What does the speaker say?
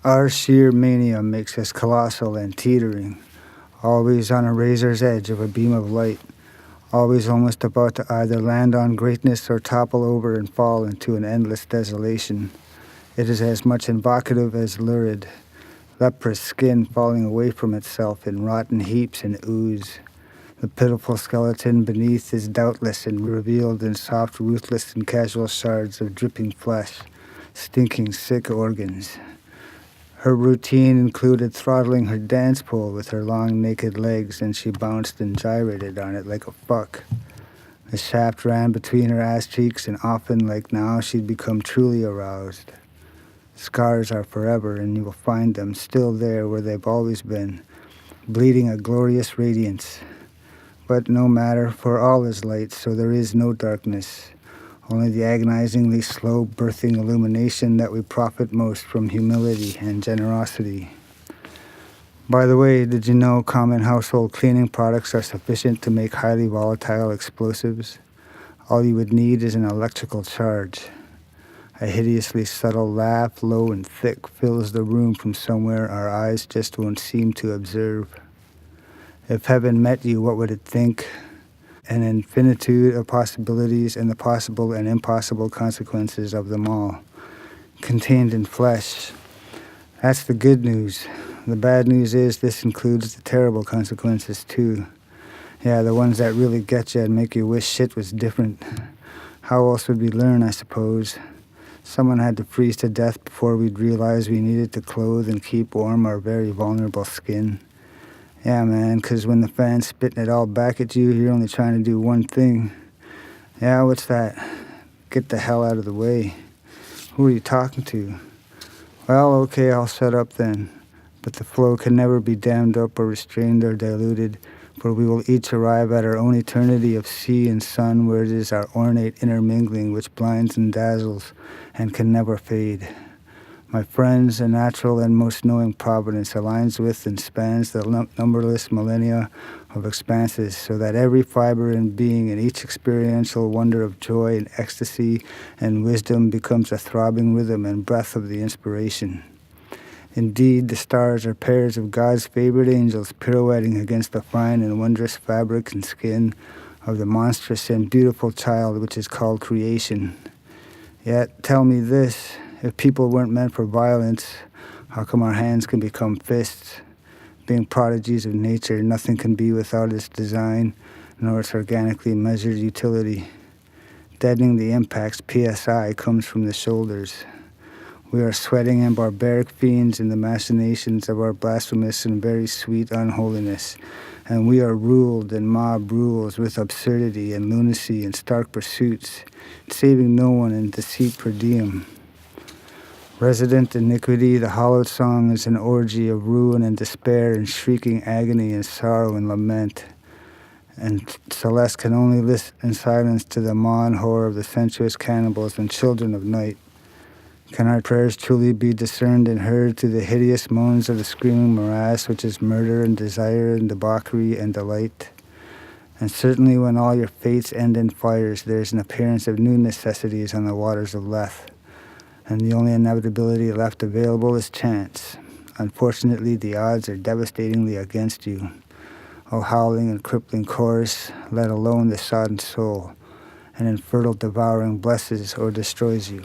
Our sheer mania makes us colossal and teetering, always on a razor's edge of a beam of light, always almost about to either land on greatness or topple over and fall into an endless desolation. It is as much evocative as lurid, leprous skin falling away from itself in rotten heaps and ooze. The pitiful skeleton beneath is doubtless and revealed in soft, ruthless, and casual shards of dripping flesh, stinking sick organs. Her routine included throttling her dance pole with her long naked legs, and she bounced and gyrated on it like a fuck. The shaft ran between her ass cheeks, and often, like now, she'd become truly aroused. Scars are forever, and you will find them still there where they've always been, bleeding a glorious radiance. But no matter, for all is light, so there is no darkness. Only the agonizingly slow birthing illumination that we profit most from humility and generosity. By the way, did you know common household cleaning products are sufficient to make highly volatile explosives? All you would need is an electrical charge. A hideously subtle laugh, low and thick, fills the room from somewhere our eyes just won't seem to observe. If heaven met you, what would it think? An infinitude of possibilities and the possible and impossible consequences of them all, contained in flesh. That's the good news. The bad news is this includes the terrible consequences too. Yeah, the ones that really get you and make you wish shit was different. How else would we learn, I suppose? Someone had to freeze to death before we'd realize we needed to clothe and keep warm our very vulnerable skin. Yeah, man, 'cause when the fan's spitting it all back at you, you're only trying to do one thing. Yeah, what's that? Get the hell out of the way. Who are you talking to? Well, okay, I'll shut up then. But the flow can never be dammed up or restrained or diluted, for we will each arrive at our own eternity of sea and sun, where it is our ornate intermingling which blinds and dazzles and can never fade. My friends, a natural and most knowing providence aligns with and spans the numberless millennia of expanses, so that every fiber in being and each experiential wonder of joy and ecstasy and wisdom becomes a throbbing rhythm and breath of the inspiration. Indeed, the stars are pairs of God's favorite angels pirouetting against the fine and wondrous fabric and skin of the monstrous and beautiful child which is called creation. Yet, tell me this, if people weren't meant for violence, how come our hands can become fists? Being prodigies of nature, nothing can be without its design, nor its organically measured utility. Deadening the impact's PSI comes from the shoulders. We are sweating and barbaric fiends in the machinations of our blasphemous and very sweet unholiness, and we are ruled and mob rules with absurdity and lunacy and stark pursuits, saving no one in deceit per diem. Resident iniquity, the hollowed song is an orgy of ruin and despair and shrieking agony and sorrow and lament. And Celeste can only listen in silence to the maw and horror of the sensuous cannibals and children of night. Can our prayers truly be discerned and heard through the hideous moans of the screaming morass, which is murder and desire and debauchery and delight? And certainly when all your fates end in fires, there is an appearance of new necessities on the waters of Lethe. And the only inevitability left available is chance. Unfortunately, the odds are devastatingly against you. O howling and crippling chorus, let alone the sodden soul. An infertile devouring blesses or destroys you.